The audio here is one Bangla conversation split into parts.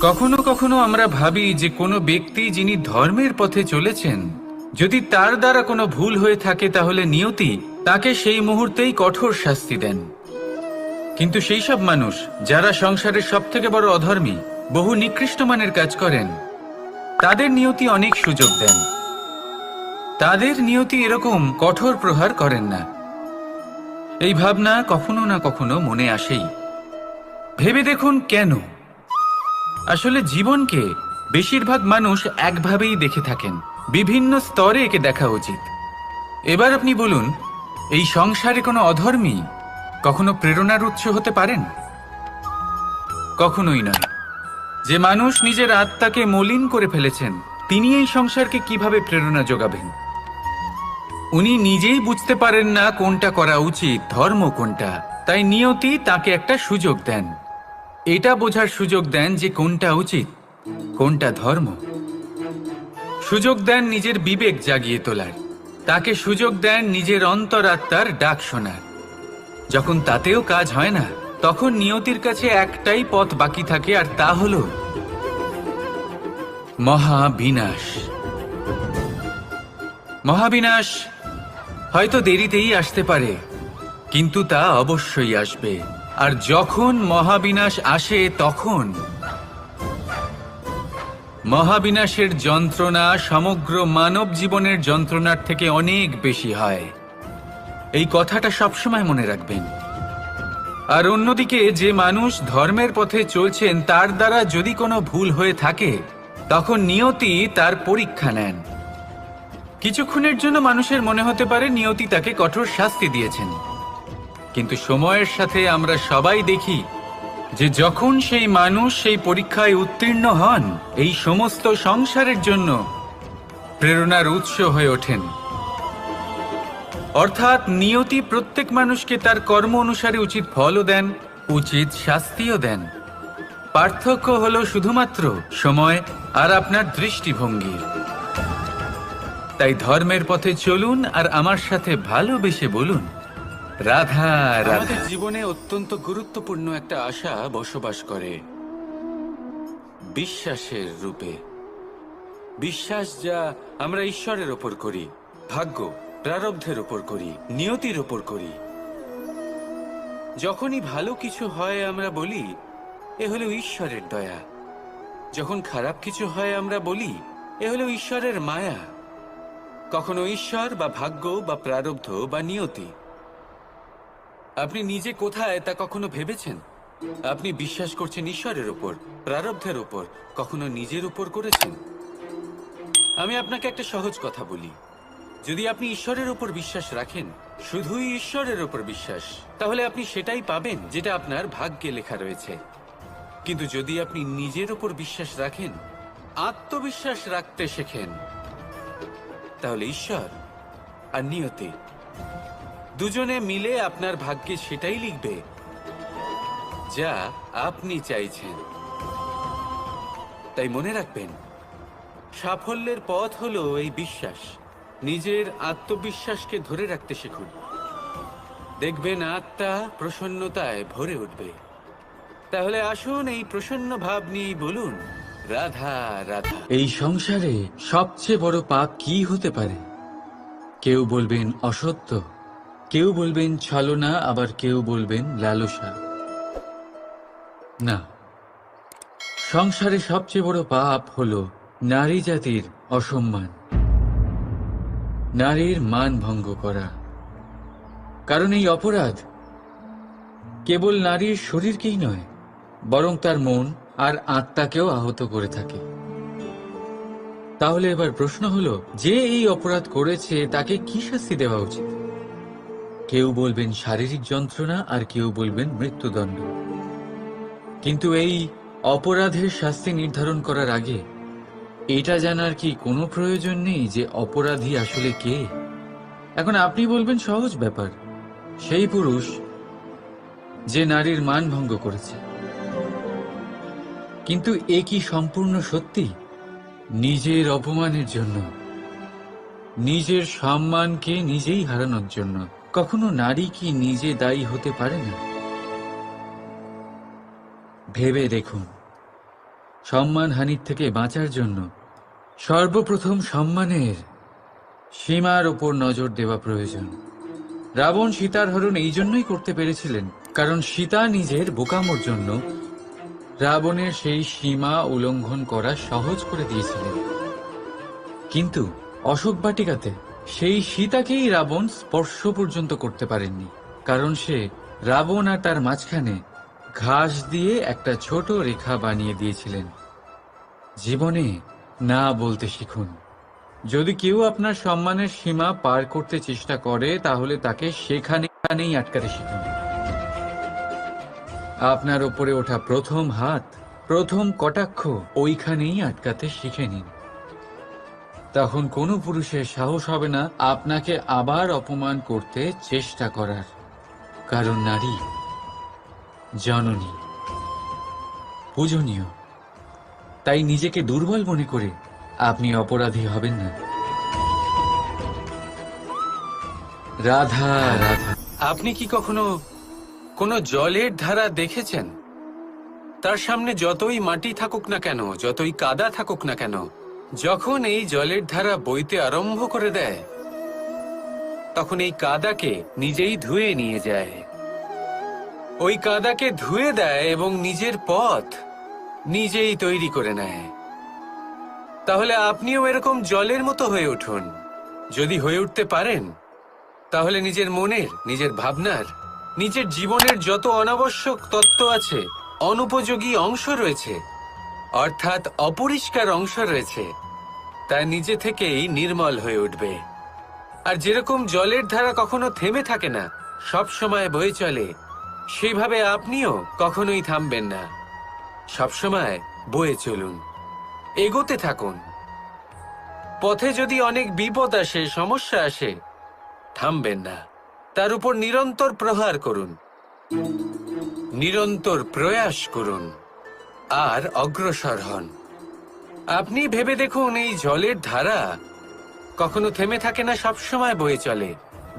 কখনো কখনো আমরা ভাবি যে কোনো ব্যক্তি যিনি ধর্মের পথে চলেছেন, যদি তার দ্বারা কোনো ভুল হয়ে থাকে তাহলে নিয়তি তাকে সেই মুহূর্তেই কঠোর শাস্তি দেন। কিন্তু সেই সব মানুষ যারা সংসারের সব থেকে বড় অধর্মী, বহু নিকৃষ্ট মানের কাজ করেন, তাদের নিয়তি অনেক সুযোগ দেন। তাদের নিয়তি এরকম কঠোর প্রহার করেন না। এই ভাবনা কখনো না কখনো মনে আসেই। ভেবে দেখুন কেন। আসলে জীবনকে বেশিরভাগ মানুষ একভাবেই দেখে থাকেন, বিভিন্ন স্তরে একে দেখা উচিত। এবার আপনি বলুন, এই সংসারে কোনো অধর্মী কখনো প্রেরণার উৎস হতে পারেন? কখনোই নয়। যে মানুষ নিজের আত্মাকে মলিন করে ফেলেছেন, তিনি এই সংসারকে কিভাবে প্রেরণা যোগাবেন? উনি নিজেই বুঝতে পারেন না কোনটা করা উচিত, ধর্ম কোনটা। তাই নিয়তি তাকে একটা সুযোগ দেন, এটা বোঝার সুযোগ দেন যে কোনটা উচিত, কোনটা ধর্ম। সুযোগ দেন নিজের বিবেক জাগিয়ে তোলার, তাকে সুযোগ দেন নিজের অন্তরাত্মার ডাক শোনার। যখন তাতেও কাজ হয় না, তখন নিয়তির কাছে একটাই পথ বাকি থাকে, আর তা হলো মহাবিনাশ। মহাবিনাশ হয়তো দেরিতেই আসতে পারে, কিন্তু তা অবশ্যই আসবে। আর যখন মহাবিনাশ আসে, তখন মহাবিনাশের যন্ত্রণা সমগ্র মানব জীবনের যন্ত্রণার থেকে অনেক বেশি হয়। এই কথাটা সবসময় মনে রাখবেন। আর অন্যদিকে যে মানুষ ধর্মের পথে চলছেন, তার দ্বারা যদি কোনো ভুল হয়ে থাকে, তখন নিয়তি তার পরীক্ষা নেন। কিছুক্ষণের জন্য মানুষের মনে হতে পারে নিয়তি তাকে কঠোর শাস্তি দিয়েছেন, কিন্তু সময়ের সাথে আমরা সবাই দেখি যে যখন সেই মানুষ সেই পরীক্ষায় উত্তীর্ণ হন, এই সমস্ত সংসারের জন্য প্রেরণার উৎস হয়ে ওঠেন। অর্থাৎ নিয়তি প্রত্যেক মানুষকে তার কর্ম অনুসারে উচিত ফলও দেন, উচিত শাস্তিও দেন। পার্থক্য হলো শুধুমাত্র সময় আর আপনার দৃষ্টিভঙ্গির। তাই ধর্মের পথে চলুন আর আমার সাথে ভালোবেসে বলুন, রাধা রাধা। আমাদের জীবনে অত্যন্ত গুরুত্বপূর্ণ একটা আশা বসবাস করে, বিশ্বাসের রূপে। বিশ্বাস যা আমরা ঈশ্বরের ওপর করি, ভাগ্য প্রারব্ধের ওপর করি, নিয়তির ওপর করি। যখনই ভালো কিছু হয় আমরা বলি এ হলো ঈশ্বরের দয়া, যখন খারাপ কিছু হয় আমরা বলি এ হলো ঈশ্বরের মায়া। কখনো ঈশ্বর বা ভাগ্য বা প্রারব্ধ বা নিয়তি। আপনি নিজে কোথায় তা কখনো ভেবেছেন? আপনি বিশ্বাস করছেন ঈশ্বরের ওপর, প্রারব্ধের ওপর, কখনো নিজের উপর করেছেন? আমি আপনাকে একটা সহজ কথা বলি, যদি আপনি ঈশ্বরের উপর বিশ্বাস রাখেন, শুধুই ঈশ্বরের উপর বিশ্বাস, তাহলে আপনি সেটাই পাবেন যেটা আপনার ভাগ্যে লেখা রয়েছে। কিন্তু যদি আপনি নিজের উপর বিশ্বাস রাখেন, আত্মবিশ্বাস রাখতে শেখেন, তাহলে ঈশ্বর আর নিয়তি দুজনে মিলে আপনার ভাগ্যে সেটাই লিখবে যা আপনি চাইছেন। তাই মনে রাখবেন, সাফল্যের পথ হলো এই বিশ্বাস। নিজের আত্মবিশ্বাসকে ধরে রাখতে শিখুন, দেখবেন আত্মা প্রসন্নতায় ভরে উঠবে। তাহলে আসুন এই প্রসন্ন ভাব নিয়ে বলুন, রাধা রাধা। এই সংসারে সবচেয়ে বড় পাপ কি হতে পারে? কেউ বলবেন অসত্য, কেউ বলবেন ছলনা, আবার কেউ বলবেন লালসা। না, সংসারে সবচেয়ে বড় পাপ হলো নারী জাতির অসম্মান, নারীর মান ভঙ্গ করা। কারণ এই অপরাধ কেবল নারীর শরীরকেই নয়, বরং তার মন আর আত্মাকেও আহত করে থাকে। তাহলে এবার প্রশ্ন হলো, যে এই অপরাধ করেছে তাকে কি শাস্তি দেওয়া উচিত? কেউ বলবেন শারীরিক যন্ত্রণা, আর কেউ বলবেন মৃত্যুদণ্ড। কিন্তু এই অপরাধের শাস্তি নির্ধারণ করার আগে এটা জানার কি কোনো প্রয়োজন নেই যে অপরাধী আসলে কে? এখন আপনি বলবেন সহজ ব্যাপার, সেই পুরুষ যে নারীর মান ভঙ্গ করেছে। কিন্তু এ কি সম্পূর্ণ সত্যি? নিজের অপমানের জন্য, নিজের সম্মানকে নিজেই হারানোর জন্য কখনো নারী কি নিজে দায়ী হতে পারে না? ভেবে দেখুন, সম্মানহানির থেকে বাঁচার জন্য সর্বপ্রথম সম্মানের সীমার ওপর নজর দেওয়া প্রয়োজন। রাবণ সীতার হরণ এই জন্যই করতে পেরেছিলেন কারণ সীতা নিজের বোকামোর জন্য রাবণের সেই সীমা উল্লঙ্ঘন করা সহজ করে দিয়েছিলেন। কিন্তু অশোক বাটিকাতে সেই সীতাকেই রাবণ স্পর্শ পর্যন্ত করতে পারেননি, কারণ সে রাবণ আর তার মাঝখানে ঘাস দিয়ে একটা ছোট রেখা বানিয়ে দিয়েছিলেন। জীবনে না বলতে শিখুন। যদি কেউ আপনার সম্মানের সীমা পার করতে চেষ্টা করে তাহলে তাকে সেখানেই আটকাতে শিখুন। আপনার ওপরে ওঠা প্রথম হাত, প্রথম কটাক্ষ ওইখানেই আটকাতে শিখে নিন। তখন কোনো পুরুষের সাহস হবে না আপনাকে আবার অপমান করতে চেষ্টা করার, কারণ নারী জননী, পূজনীয়। তাই নিজেকে দুর্বল মনে করে আপনি অপরাধী হবেন না। রাধা রাধা। আপনি কি কখনো কোনো জলের ধারা দেখেছেন? তার সামনে যতই মাটি থাকুক না কেন, যতই কাদা থাকুক না কেন, যখন এই জলের ধারা বইতে আরম্ভ করে দেয় তখন এই কাদাকে নিজেই ধুয়ে নিয়ে যায়। ওই কাদাকে ধুয়ে দেয় এবং নিজের পথ নিজেই তৈরি করে নেয়। তাহলে আপনিও এরকম জলের মতো হয়ে উঠুন। যদি হয়ে উঠতে পারেন তাহলে নিজের মনের, নিজের ভাবনার, নিজের জীবনের যত অনাবশ্যক তত্ত্ব আছে, অনুপযোগী অংশ রয়েছে, অর্থাৎ অপরিষ্কার অংশ রয়েছে, তা নিজে থেকেই নির্মল হয়ে উঠবে। আর যেরকম জলের ধারা কখনো থেমে থাকে না, সব সময় বয়ে চলে, সেইভাবে আপনিও কখনোই থামবেন না। সবসময় বয়ে চলুন, এগোতে থাকুন। পথে যদি অনেক বিপদ আসে, সমস্যা আসে, থামবেন না। তার উপর নিরন্তর প্রহার করুন, নিরন্তর প্রয়াস করুন আর অগ্রসর হন। আপনি ভেবে দেখুন, এই জলের ধারা কখনো থেমে থাকে না, সবসময় বয়ে চলে।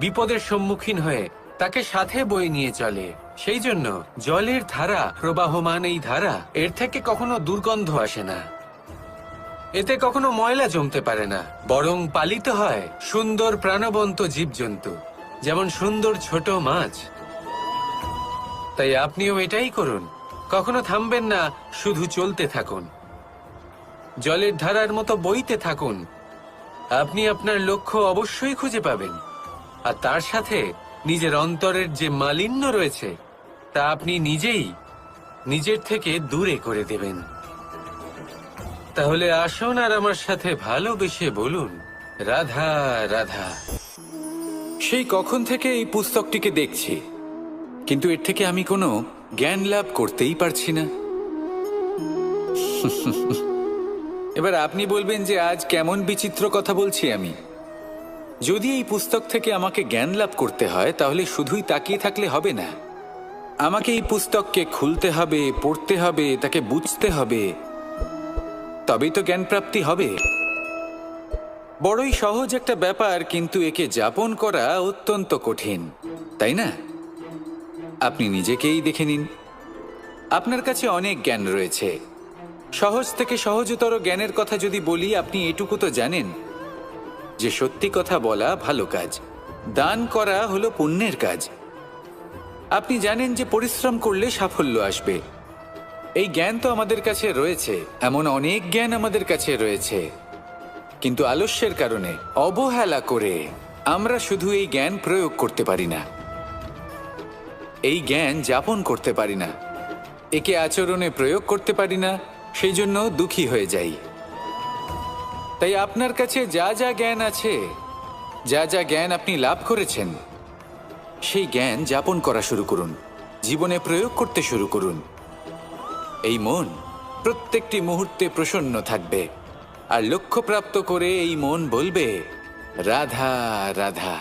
বিপদের সম্মুখীন হয়ে তাকে সাথে বয়ে নিয়ে চলে। সেই জন্য জলের ধারা, প্রবাহমান এই ধারা, এর থেকে কখনো দুর্গন্ধ আসে না, এতে কখনো ময়লা জমতে পারে না, বরং পালিত হয় সুন্দর প্রাণবন্ত জীবজন্তু, যেমন সুন্দর ছোট মাছ। তাই আপনিও এটাই করুন, কখনো থামবেন না, শুধু চলতে থাকুন, জলের ধারার মতো বইতে থাকুন। আপনি আপনার লক্ষ্য অবশ্যই খুঁজে পাবেন, আর তার সাথে নিজের অন্তরের যে মালিন্য রয়েছে তা আপনি নিজেই নিজের থেকে দূরে করে দেবেন। তাহলে আসুন আর আমার সাথে ভালোবেসে বলুন, রাধা রাধা। সেই কখন থেকে এই পুস্তকটিকে দেখছি, কিন্তু এর থেকে আমি কোনো জ্ঞান লাভ করতেই পারছি না। এবার আপনি বলবেন যে আজ কেমন বিচিত্র কথা বলছি আমি। যদি এই পুস্তক থেকে আমাকে জ্ঞান লাভ করতে হয় তাহলে শুধুই তাকিয়ে থাকলে হবে না, আমাকে এই পুস্তককে খুলতে হবে, পড়তে হবে, তাকে বুঝতে হবে, তবেই তো জ্ঞান প্রাপ্তি হবে। বড়ই সহজ একটা ব্যাপার, কিন্তু একে যাপন করা অত্যন্ত কঠিন, তাই না? আপনি নিজেকেই দেখে নিন। আপনার কাছে অনেক জ্ঞান রয়েছে। সহজ থেকে সহজতর জ্ঞানের কথা যদি বলি, আপনি এটুকু তো জানেন যে সত্যি কথা বলা ভালো কাজ, দান করা হলো পুণ্যের কাজ। আপনি জানেন যে পরিশ্রম করলে সাফল্য আসবে। এই জ্ঞান তো আমাদের কাছে রয়েছে, এমন অনেক জ্ঞান আমাদের কাছে রয়েছে, কিন্তু আলস্যের কারণে, অবহেলা করে আমরা শুধু এই জ্ঞান প্রয়োগ করতে পারি না, এই জ্ঞান যাপন করতে পারি না, একে আচরণে প্রয়োগ করতে পারি না, সেই জন্য দুঃখী হয়ে যাই। তাই আপনার কাছে যা যা জ্ঞান আছে, যা যা জ্ঞান আপনি লাভ করেছেন, সেই জ্ঞান যাপন করা শুরু করুন, জীবনে প্রয়োগ করতে শুরু করুন। এই মন প্রত্যেকটি মুহূর্তে প্রসন্ন থাকবে, আর লক্ষ্যপ্রাপ্ত করে এই মন বলবে, রাধা রাধা।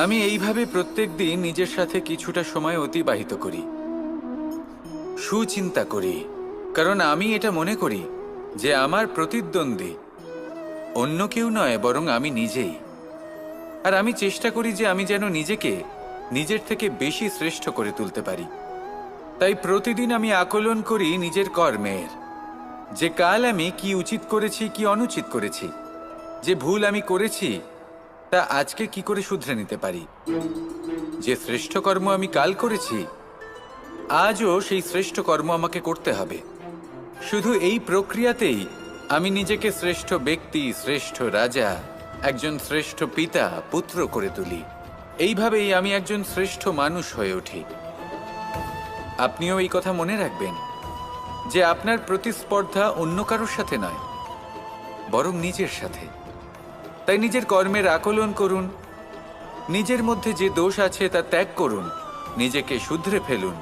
আমি এইভাবে প্রত্যেক দিন নিজের সাথে কিছুটা সময় অতিবাহিত করি, সুচিন্তা করি, কারণ আমি এটা মনে করি যে আমার প্রতিদ্বন্দ্বী অন্য কেউ নয়, বরং আমি নিজেই। আর আমি চেষ্টা করি যে আমি যেন নিজেকে নিজের থেকে বেশি শ্রেষ্ঠ করে তুলতে পারি। তাই প্রতিদিন আমি আকলন করি নিজের কর্মের, যে কাল আমি কি উচিত করেছি কি অনুচিত করেছি, যে ভুল আমি করেছি তা আজকে কি করে শুধরে নিতে পারি। যে শ্রেষ্ঠ কর্ম আমি কাল করেছি, আজও সেই শ্রেষ্ঠ কর্ম আমাকে করতে হবে। শুধু এই প্রক্রিয়াতেই আমি নিজেকে শ্রেষ্ঠ ব্যক্তি, শ্রেষ্ঠ রাজা, একজন শ্রেষ্ঠ পিতা, পুত্র করে তুলি। এইভাবেই আমি একজন শ্রেষ্ঠ মানুষ হয়ে উঠি। আপনিও এই কথা মনে রাখবেন যে আপনার প্রতিস্পর্ধা অন্য কারোর সাথে নয়, বরং নিজের সাথে। তাই নিজের কর্মের আকলন করুন, নিজের মধ্যে যে দোষ আছে তা ত্যাগ করুন, নিজেকে শুধরে ফেলুন।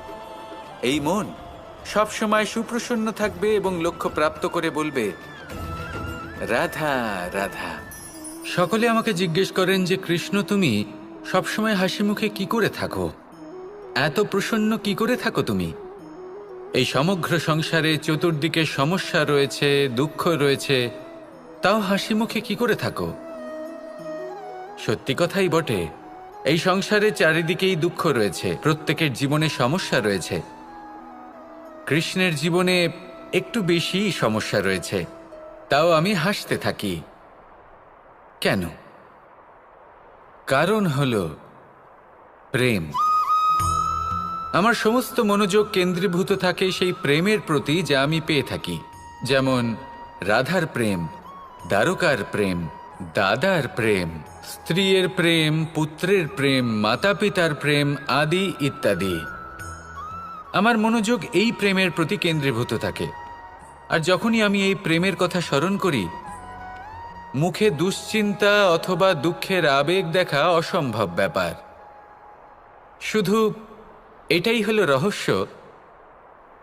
এই মন সবসময় সুপ্রসন্ন থাকবে এবং লক্ষ্য প্রাপ্ত করে বলবে, রাধা রাধা। সকলে আমাকে জিজ্ঞেস করেন যে কৃষ্ণ, তুমি সবসময় হাসি মুখে কি করে থাকো, এত প্রসন্ন কি করে থাকো তুমি? এই সমগ্র সংসারে চতুর্দিকে সমস্যা রয়েছে, দুঃখ রয়েছে, তাও হাসি মুখে কি করে থাকো? সত্যি কথাই বটে, এই সংসারে চারিদিকেই দুঃখ রয়েছে, প্রত্যেকের জীবনে সমস্যা রয়েছে। কৃষ্ণের জীবনে একটু বেশি সমস্যা রয়েছে, তাও আমি হাসতে থাকি। কেন? কারণ হলো প্রেম। আমার সমস্ত মনোযোগ কেন্দ্রীভূত থাকে সেই প্রেমের প্রতি যা আমি পেয়ে থাকি। যেমন রাধার প্রেম, দ্বারকার প্রেম, দাদার প্রেম, স্ত্রীর প্রেম, পুত্রের প্রেম, মাতা পিতার প্রেম আদি ইত্যাদি। আমার মনোযোগ এই প্রেমের প্রতি কেন্দ্রীভূত থাকে। আর যখনই আমি এই প্রেমের কথা স্মরণ করি, মুখে দুশ্চিন্তা অথবা দুঃখের আবেগ দেখা অসম্ভব ব্যাপার। শুধু এটাই হলো রহস্য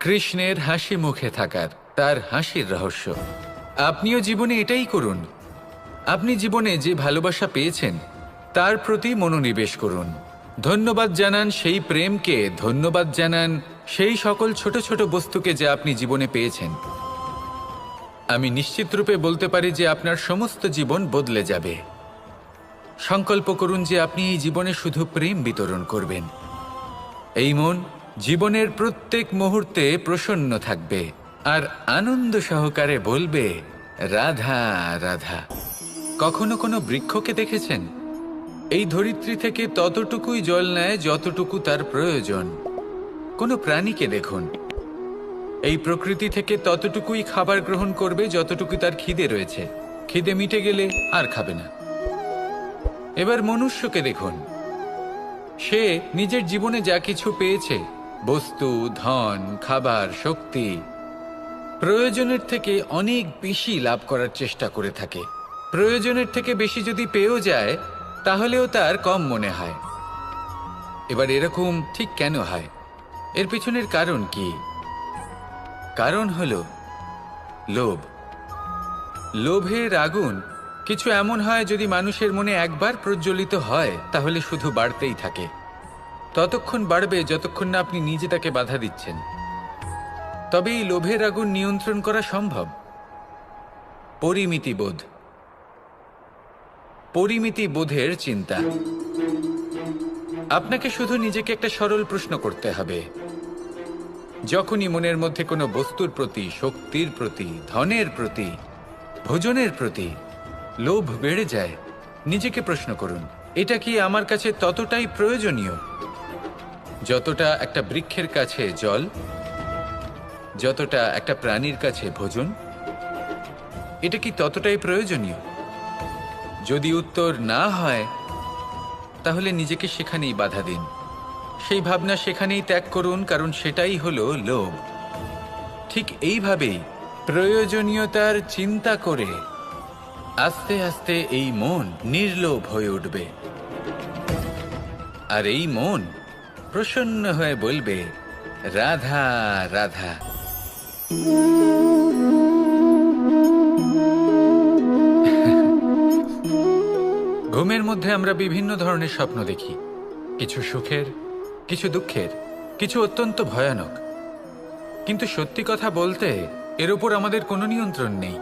কৃষ্ণের হাসি মুখে থাকার, তার হাসির রহস্য। আপনিও জীবনে এটাই করুন। আপনি জীবনে যে ভালোবাসা পেয়েছেন তার প্রতি মনোনিবেশ করুন। ধন্যবাদ জানান সেই প্রেমকে, ধন্যবাদ জানান সেই সকল ছোট ছোট বস্তুকে যা আপনি জীবনে পেয়েছেন। আমি নিশ্চিত রূপে বলতে পারি যে আপনার সমস্ত জীবন বদলে যাবে। সংকল্প করুন যে আপনি এই জীবনে শুধু প্রেম বিতরণ করবেন। এই মন জীবনের প্রত্যেক মুহূর্তে প্রসন্ন থাকবে আর আনন্দ সহকারে বলবে, রাধা রাধা। কখনো কোনো বৃক্ষকে দেখেছেন? এই ধরিত্রী থেকে ততটুকুই জল নেয় যতটুকু তার প্রয়োজন। কোনো প্রাণীকে দেখুন, এই প্রকৃতি থেকে ততটুকুই খাবার গ্রহণ করবে যতটুকু তার খিদে রয়েছে। খিদে মিটে গেলে আর খাবে না। এবার মনুষ্যকে দেখুন, সে নিজের জীবনে যা কিছু পেয়েছে, বস্তু, ধন, খাবার, শক্তি, প্রয়োজনের থেকে অনেক বেশি লাভ করার চেষ্টা করে থাকে। প্রয়োজনের থেকে বেশি যদি পেয়েও যায় তাহলেও তার কম মনে হয়। এবার এরকম ঠিক কেন হয়? এর পিছনের কারণ কি? কারণ হলো লোভ। লোভের আগুন কিছু এমন হয়, যদি মানুষের মনে একবার প্রজ্বলিত হয় তাহলে শুধু বাড়তেই থাকে। ততক্ষণ বাড়বে যতক্ষণ না আপনি নিজে তাকে বাধা দিচ্ছেন। তবে এই লোভের আগুন নিয়ন্ত্রণ করা সম্ভব। পরিমিতিবোধ, পরিমিতিবোধের চিন্তা। আপনাকে শুধু নিজেকে একটা সরল প্রশ্ন করতে হবে। যখনই মনের মধ্যে কোনো বস্তুর প্রতি, শক্তির প্রতি, ধনের প্রতি, ভোজনের প্রতি লোভ বেড়ে যায়, নিজেকে প্রশ্ন করুন, এটা কি আমার কাছে ততটাই প্রয়োজনীয় যতটা একটা বৃক্ষের কাছে জল, যতটা একটা প্রাণীর কাছে ভোজন? এটা কি ততটাই প্রয়োজনীয়? যদি উত্তর না হয় তাহলে নিজেকে সেখানেই বাধা দিন। সেই ভাবনা সেখানেই ত্যাগ করুন, কারণ সেটাই হলো লোভ। ঠিক এইভাবেই প্রয়োজনীয়তার চিন্তা করে আস্তে আস্তে এই মন নির্লোভ হয়ে উঠবে। আর এই মন প্রসন্ন হয়ে বলবে, রাধা রাধা। ঘুমের মধ্যে আমরা বিভিন্ন ধরনের স্বপ্ন দেখি, কিছু সুখের, কিছু দুঃখের, কিছু অত্যন্ত ভয়ানক। কিন্তু সত্যি কথা বলতে এর উপর আমাদের কোনো নিয়ন্ত্রণ নেই।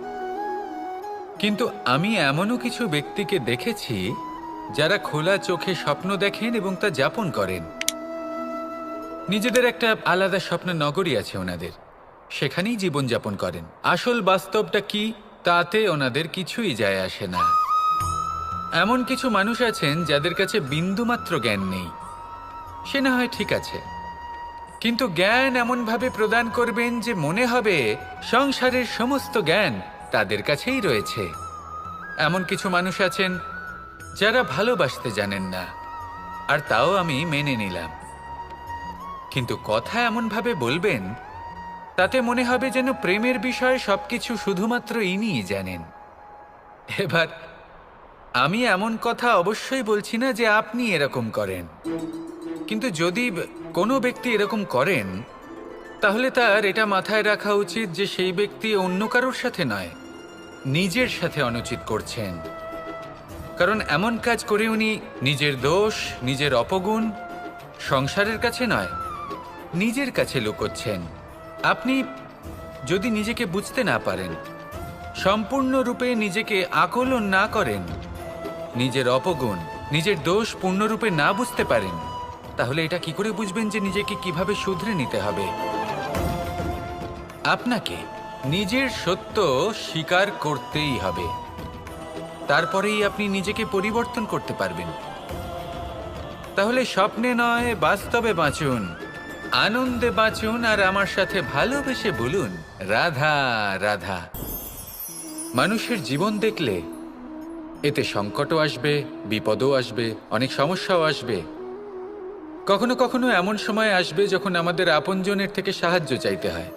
কিন্তু আমি এমনও কিছু ব্যক্তিকে দেখেছি যারা খোলা চোখে স্বপ্ন দেখেন এবং তা যাপন করেন। নিজেদের একটা আলাদা স্বপ্ন নগরী আছে ওনাদের। সেখানেই জীবনযাপন করেন। আসল বাস্তবটা কি তাতে ওনাদের কিছুই যায় আসে না। এমন কিছু মানুষ আছেন যাদের কাছে বিন্দুমাত্র জ্ঞান নেই, সে না হয় ঠিক আছে, কিন্তু জ্ঞান এমনভাবে প্রদান করবেন যে মনে হবে সংসারের সমস্ত জ্ঞান তাদের কাছেই রয়েছে। এমন কিছু মানুষ আছেন যারা ভালোবাসতে জানেন না, আর তাও আমি মেনে নিলাম, কিন্তু কথা এমনভাবে বলবেন তাতে মনে হবে যেন প্রেমের বিষয়ে সবকিছু শুধুমাত্র ইনিই জানেন। এবার আমি এমন কথা অবশ্যই বলছি না যে আপনি এরকম করেন, কিন্তু যদি কোনো ব্যক্তি এরকম করেন তাহলে তার এটা মাথায় রাখা উচিত যে সেই ব্যক্তি অন্য কারোর সাথে নয়, নিজের সাথে অনুচিত করছেন। কারণ এমন কাজ করে উনি নিজের দোষ, নিজের অপগুণ সংসারের কাছে নয়, নিজের কাছে লুকোচ্ছেন। আপনি যদি নিজেকে বুঝতে না পারেন, সম্পূর্ণরূপে নিজেকে আকলন না করেন, নিজের অপগুণ, নিজের দোষ পূর্ণরূপে না বুঝতে পারেন, তাহলে এটা কি করে বুঝবেন যে নিজেকে কিভাবে শুধরে নিতে হবে? আপনাকে নিজের সত্য স্বীকার করতেই হবে, তারপরেই আপনি নিজেকে পরিবর্তন করতে পারবেন। তাহলে স্বপ্নে নয়, বাস্তবে বাঁচুন, আনন্দে বাঁচুন, আর আমার সাথে ভালোবেসে বলুন রাধা রাধা। মানুষের জীবন দেখলে এতে সংকটও আসবে, বিপদও আসবে, অনেক সমস্যাও আসবে। কখনো কখনো এমন সময় আসবে যখন আমাদের আপনজনের থেকে সাহায্য চাইতে হয়।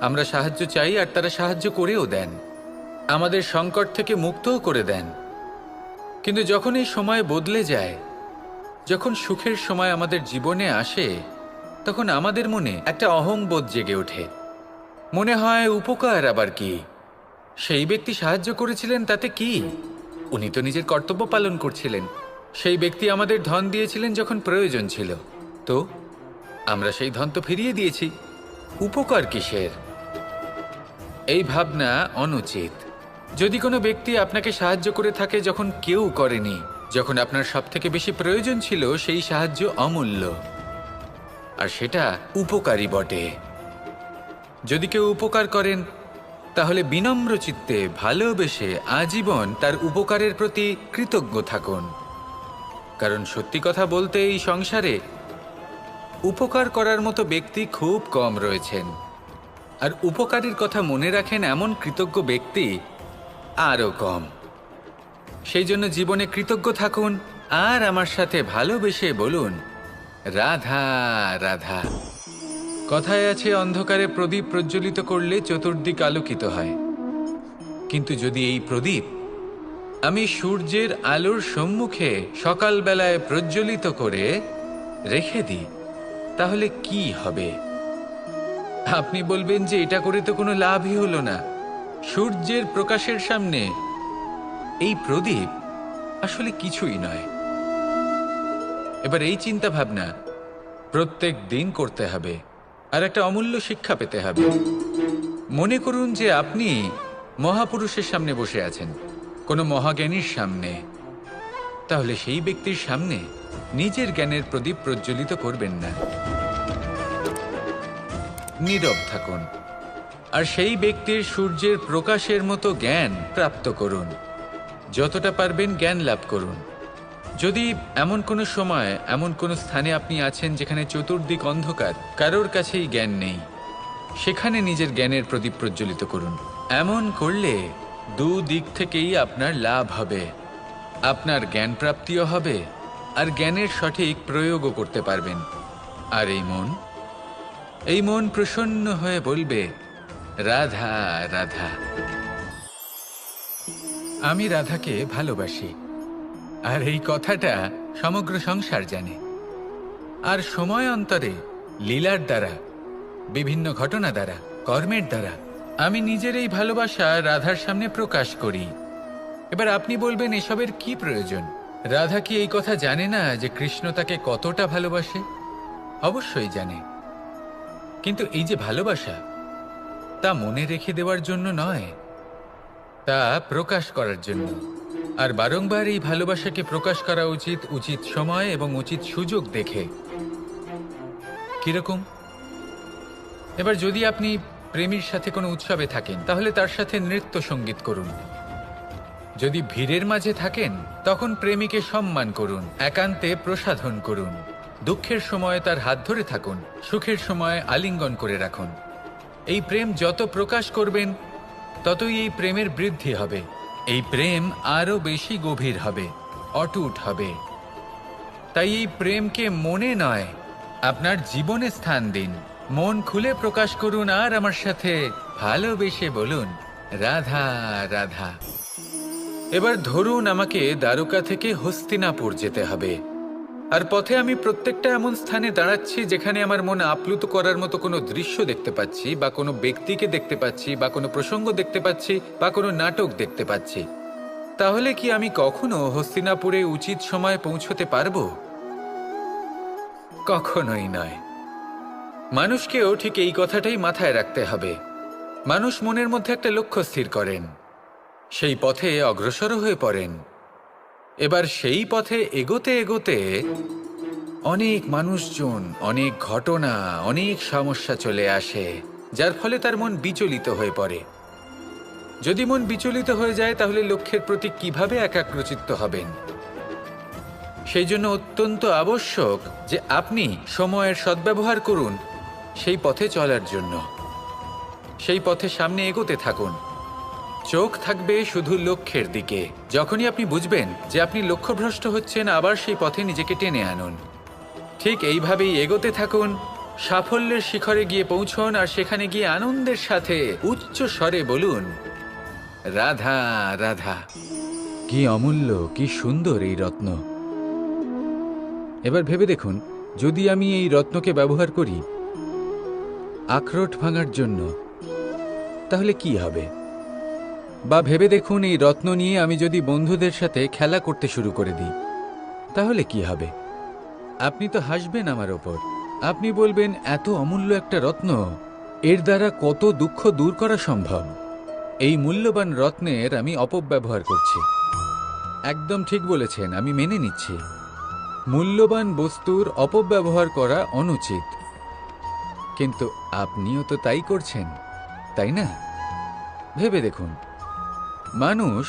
আমরা সাহায্য চাই আর তারা সাহায্য করেও দেন, আমাদের সংকট থেকে মুক্তও করে দেন। কিন্তু যখন এই সময় বদলে যায়, যখন সুখের সময় আমাদের জীবনে আসে, তখন আমাদের মনে একটা অহংবোধ জেগে ওঠে। মনে হয় উপকার আবার কি, সেই ব্যক্তি সাহায্য করেছিলেন তাতে কি, উনি তো নিজের কর্তব্য পালন করছিলেন। সেই ব্যক্তি আমাদের ধন দিয়েছিলেন যখন প্রয়োজন ছিল, তো আমরা সেই ধন তো ফিরিয়ে দিয়েছি, উপকার কিসের? এই ভাবনা অনুচিত। যদি কোনো ব্যক্তি আপনাকে সাহায্য করে থাকে যখন কেউ করেনি, যখন আপনার সবথেকে বেশি প্রয়োজন ছিল, সেই সাহায্য অমূল্য, আর সেটা উপকারী বটে। যদি কেউ উপকার করেন তাহলে বিনম্র চিত্তে ভালোবেসে আজীবন তার উপকারের প্রতি কৃতজ্ঞ থাকুন। কারণ সত্যি কথা বলতে এই সংসারে উপকার করার মতো ব্যক্তি খুব কম রয়েছেন, আর উপকারীর কথা মনে রাখেন এমন কৃতজ্ঞ ব্যক্তি আরও কম। সেই জন্য জীবনে কৃতজ্ঞ থাকুন আর আমার সাথে ভালোবেসে বলুন রাধা রাধা। কথায় আছে অন্ধকারে প্রদীপ প্রজ্বলিত করলে চতুর্দিক আলোকিত হয়, কিন্তু যদি এই প্রদীপ আমি সূর্যের আলোর সম্মুখে সকালবেলায় প্রজ্বলিত করে রেখে দিই, তাহলে কি হবে? আপনি বলবেন যে এটা করে তো কোনো লাভই হলো না, সূর্যের প্রকাশের সামনে এই প্রদীপ আসলে কিছুই নয়। এবার এই চিন্তা ভাবনা প্রত্যেক দিন করতে হবে, আর একটা অমূল্য শিক্ষা পেতে হবে। মনে করুন যে আপনি মহাপুরুষের সামনে বসে আছেন, কোনো মহাজ্ঞানীর সামনে, তাহলে সেই ব্যক্তির সামনে নিজের জ্ঞানের প্রদীপ প্রজ্বলিত করবেন না, নীরব থাকুন, আর সেই ব্যক্তির সূর্যের প্রকাশের মতো জ্ঞান প্রাপ্ত করুন। যতটা পারবেন জ্ঞান লাভ করুন। যদি এমন কোনো সময়, এমন কোনো স্থানে আপনি আছেন যেখানে চতুর্দিক অন্ধকার, কারোর কাছেই জ্ঞান নেই, সেখানে নিজের জ্ঞানের প্রদীপ প্রজ্বলিত করুন। এমন করলে দুদিক থেকেই আপনার লাভ হবে, আপনার জ্ঞান প্রাপ্তিও হবে, আর জ্ঞানের সঠিক প্রয়োগও করতে পারবেন। আর এই মন প্রসন্ন হয়ে বলবে রাধা রাধা। আমি রাধাকে ভালোবাসি, আর এই কথাটা সমগ্র সংসার জানে। আর সময় অন্তরে লীলার দ্বারা, বিভিন্ন ঘটনা দ্বারা, কর্মের দ্বারা আমি নিজের এই ভালোবাসা রাধার সামনে প্রকাশ করি। এবার আপনি বলবেন এসবের কি প্রয়োজন? রাধা কি এই কথা জানে না যে কৃষ্ণ তাকে কতটা ভালোবাসে? অবশ্যই জানে, কিন্তু এই যে ভালোবাসা, তা মনে রেখে দেওয়ার জন্য নয়, তা প্রকাশ করার জন্য। আর বারংবার এই ভালোবাসাকে প্রকাশ করা উচিত, উচিত সময় এবং উচিত সুযোগ দেখে। কিরকম? এবার যদি আপনি প্রেমীর সাথে কোনো উৎসবে থাকেন তাহলে তার সাথে নৃত্য সঙ্গীত করুন। যদি ভিড়ের মাঝে থাকেন তখন প্রেমীকে সম্মান করুন, একান্তে প্রসাধন করুন। দুঃখের সময় তার হাত ধরে থাকুন, সুখের সময় আলিঙ্গন করে রাখুন। এই প্রেম যত প্রকাশ করবেন ততই এই প্রেমের বৃদ্ধি হবে। এই প্রেম আরো বেশি গভীর হবে, অটুট হবে। তাই এই প্রেমকে মনে নয়, আপনার জীবনে স্থান দিন। মন খুলে প্রকাশ করুন আর আমার সাথে ভালোবেসে বলুন, রাধা রাধা। এবার ধরুন আমাকে দ্বারকা থেকে হস্তিনাপুর যেতে হবে, আর পথে আমি প্রত্যেকটা এমন স্থানে দাঁড়াচ্ছি যেখানে আমার মন আপ্লুত করার মতো কোনো দৃশ্য দেখতে পাচ্ছি, বা কোনো ব্যক্তিকে দেখতে পাচ্ছি, বা কোনো প্রসঙ্গ দেখতে পাচ্ছি, বা কোনো নাটক দেখতে পাচ্ছি। তাহলে কি আমি কখনো হস্তিনাপুরে উচিত সময়ে পৌঁছতে পারবো? কখনোই নয়। মানুষকেও ঠিক এই কথাটাই মাথায় রাখতে হবে। মানুষ মনের মধ্যে একটা লক্ষ্য স্থির করেন, সেই পথে অগ্রসর হয়ে পড়েন। এবার সেই পথে এগোতে এগোতে অনেক মানুষজন, অনেক ঘটনা, অনেক সমস্যা চলে আসে, যার ফলে তার মন বিচলিত হয়ে পড়ে। যদি মন বিচলিত হয়ে যায় তাহলে লক্ষ্যের প্রতি কিভাবে একাগ্রচিত্ত হবেন? সেই জন্য অত্যন্ত আবশ্যক যে আপনি সময়ের সদ্ব্যবহার করুন সেই পথে চলার জন্য। সেই পথে সামনে এগোতে থাকুন, চোখ থাকবে শুধু লক্ষ্যের দিকে। যখনই আপনি বুঝবেন যে আপনি লক্ষ্যভ্রষ্ট হচ্ছেন, আবার সেই পথে নিজেকে টেনে আনুন। ঠিক এইভাবেই এগোতে থাকুন, সাফল্যের শিখরে গিয়ে পৌঁছন, আর সেখানে গিয়ে আনন্দের সাথে উচ্চ স্বরে বলুন, রাধা রাধা। কি অমূল্য, কি সুন্দর এই রত্ন। এবার ভেবে দেখুন, যদি আমি এই রত্নকে ব্যবহার করি আখরোট ভাঙার জন্য, তাহলে কি হবে? বা ভেবে দেখুন, এই রত্ন নিয়ে আমি যদি বন্ধুদের সাথে খেলা করতে শুরু করে দিই, তাহলে কি হবে? আপনি তো হাসবেন আমার ওপর। আপনি বলবেন, এত অমূল্য একটা রত্ন, এর দ্বারা কত দুঃখ দূর করা সম্ভব। এই মূল্যবান রত্নের আমি অপব্যবহার করছি। একদম ঠিক বলেছেন, আমি মেনে নিচ্ছি। মূল্যবান বস্তুর অপব্যবহার করা অনুচিত। কিন্তু আপনিও তো তাই করছেন, তাই না? ভেবে দেখুন, মানুষ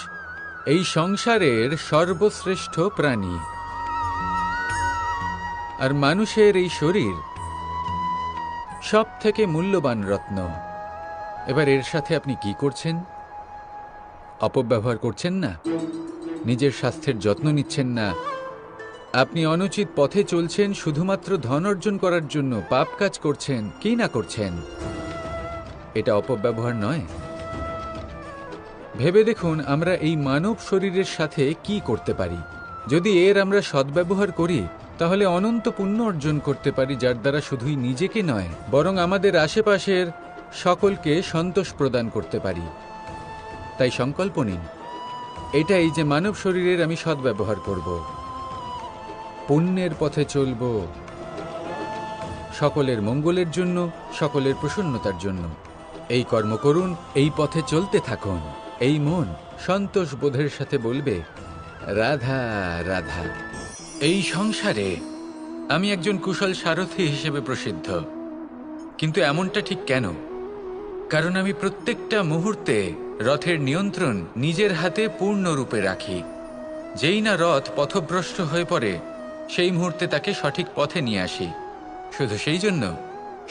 এই সংসারের সর্বশ্রেষ্ঠ প্রাণী, আর মানুষের এই শরীর সব থেকে মূল্যবান রত্ন। এবার এর সাথে আপনি কি করছেন? অপব্যবহার করছেন না, নিজের স্বাস্থ্যের যত্ন নিচ্ছেন না, আপনি অনুচিত পথে চলছেন শুধুমাত্র ধন অর্জন করার জন্য, পাপ কাজ করছেন। কি না করছেন? এটা অপব্যবহার নয়? ভেবে দেখুন, আমরা এই মানব শরীরের সাথে কি করতে পারি। যদি এর আমরা সদ্ব্যবহার করি তাহলে অনন্ত পুণ্য অর্জন করতে পারি, যার দ্বারা শুধুই নিজেকে নয় বরং আমাদের আশেপাশের সকলকে সন্তোষ প্রদান করতে পারি। তাই সংকল্প নিন, এটাই যে মানব শরীরের আমি সদ্ব্যবহার করব, পুণ্যের পথে চলব, সকলের মঙ্গলের জন্য, সকলের প্রসন্নতার জন্য। এই কর্ম করুন, এই পথে চলতে থাকুন। এই মন সন্তোষ বোধের সাথে বলবে, রাধা রাধা। এই সংসারে আমি একজন কুশল সারথি হিসেবে প্রসিদ্ধ, কিন্তু এমনটা ঠিক কেন? কারণ আমি প্রত্যেকটা মুহূর্তে রথের নিয়ন্ত্রণ নিজের হাতে পূর্ণরূপে রাখি। যেই না রথ পথভ্রষ্ট হয়ে পড়ে, সেই মুহূর্তে তাকে সঠিক পথে নিয়ে আসি। শুধু সেই জন্য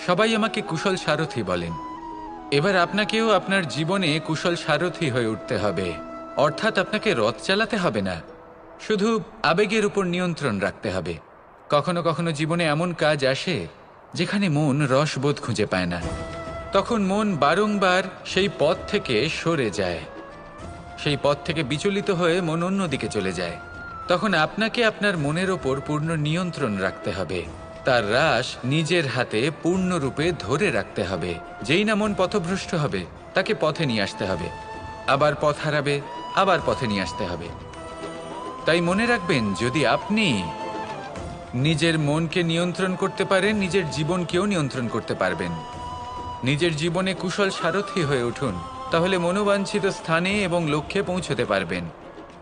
সবাই আমাকে কুশল সারথি বলেন। এবার আপনাকেও আপনার জীবনে কুশল সারথি হয়ে উঠতে হবে। অর্থাৎ আপনাকে রথ চালাতে হবে না, শুধু আবেগের উপর নিয়ন্ত্রণ রাখতে হবে। কখনো কখনো জীবনে এমন কাজ আসে যেখানে মন রসবোধ খুঁজে পায় না, তখন মন বারংবার সেই পথ থেকে সরে যায়, সেই পথ থেকে বিচলিত হয়ে মন অন্যদিকে চলে যায়। তখন আপনাকে আপনার মনের ওপর পূর্ণ নিয়ন্ত্রণ রাখতে হবে, তার রাশ নিজের হাতে পূর্ণরূপে ধরে রাখতে হবে। যেই না মন পথভ্রষ্ট হবে, তাকে পথে নিয়ে আসতে হবে, আবার পথ হারাবে, আবার পথে নিয়ে আসতে হবে। তাই মনে রাখবেন, যদি আপনি নিজের মনকে নিয়ন্ত্রণ করতে পারেন, নিজের জীবনকেও নিয়ন্ত্রণ করতে পারবেন। নিজের জীবনে কুশল সারথি হয়ে উঠুন, তাহলে মনোবাঞ্ছিত স্থানে এবং লক্ষ্যে পৌঁছতে পারবেন।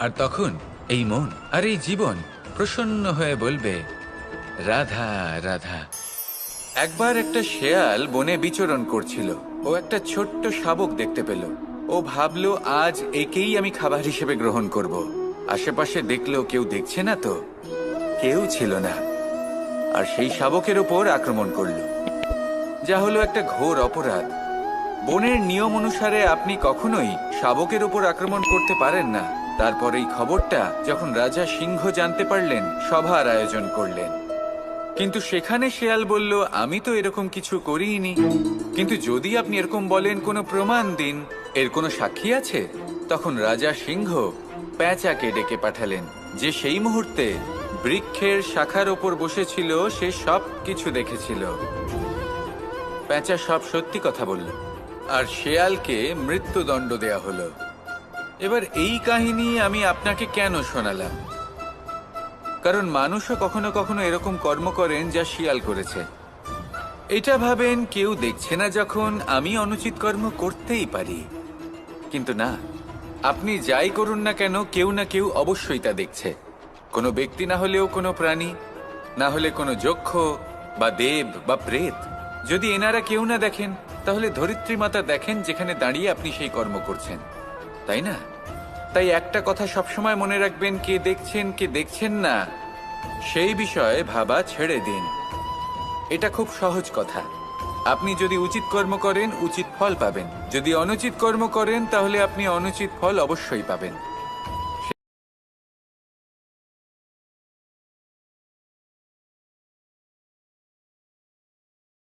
আর তখন এই মন আর এই জীবন প্রসন্ন হয়ে বলবে, রাধা রাধা। একবার একটা শেয়াল বনে বিচরণ করছিল। ও একটা ছোট্ট শাবক দেখতে পেল। ও ভাবলো, আজ একেই আমি খাবার হিসেবে গ্রহণ করব। আশেপাশে দেখলো কেউ দেখছে না তো, কেউ ছিল না। আর সেই শাবকের ওপর আক্রমণ করলো, যা হলো একটা ঘোর অপরাধ। বনের নিয়ম অনুসারে আপনি কখনোই শাবকের ওপর আক্রমণ করতে পারেন না। তারপর এই খবরটা যখন রাজা সিংহ জানতে পারলেন, সভার আয়োজন করলেন। কিন্তু সেখানে শেয়াল বলল, আমি তো এরকম কিছু করিনি। কিন্তু যদি আপনি এরকম বলেন, কোনো প্রমাণ দিন, এর কোনো সাক্ষী আছে? তখন রাজা সিংহ পেঁচাকে ডেকে পাঠালেন, যে সেই মুহূর্তে বৃক্ষের শাখার ওপর বসেছিল। সে সব কিছু দেখেছিল। পেঁচা সব সত্যি কথা বলল, আর শেয়ালকে মৃত্যুদণ্ড দেয়া হলো। এবার এই কাহিনী আমি আপনাকে কেন শোনালাম? কারণ মানুষও কখনো কখনো এরকম কর্ম করেন যা শিয়াল করেছে। এটা ভাবেন কেউ দেখছে না, যখন আমি অনুচিত কর্ম করতেই পারি। কিন্তু না, আপনি যাই করুন না কেন, কেউ না কেউ অবশ্যই তা দেখছে। কোনো ব্যক্তি না হলেও কোনো প্রাণী, না হলে কোনো যক্ষ বা দেব বা প্রেত। যদি এনারা কেউ না দেখেন, তাহলে ধরিত্রী মাতা দেখেন, যেখানে দাঁড়িয়ে আপনি সেই কর্ম করছেন, তাই না? তাই একটা কথা সবসময় মনে রাখবেন, কে দেখছেন কে দেখছেন না সেই বিষয়ে ভাবা ছেড়ে দিন। এটা খুব সহজ কথা। আপনি যদি উচিত কর্ম করেন, উচিত ফল পাবেন। যদি অনুচিত কর্ম করেন, তাহলে আপনি অনুচিত ফল অবশ্যই পাবেন।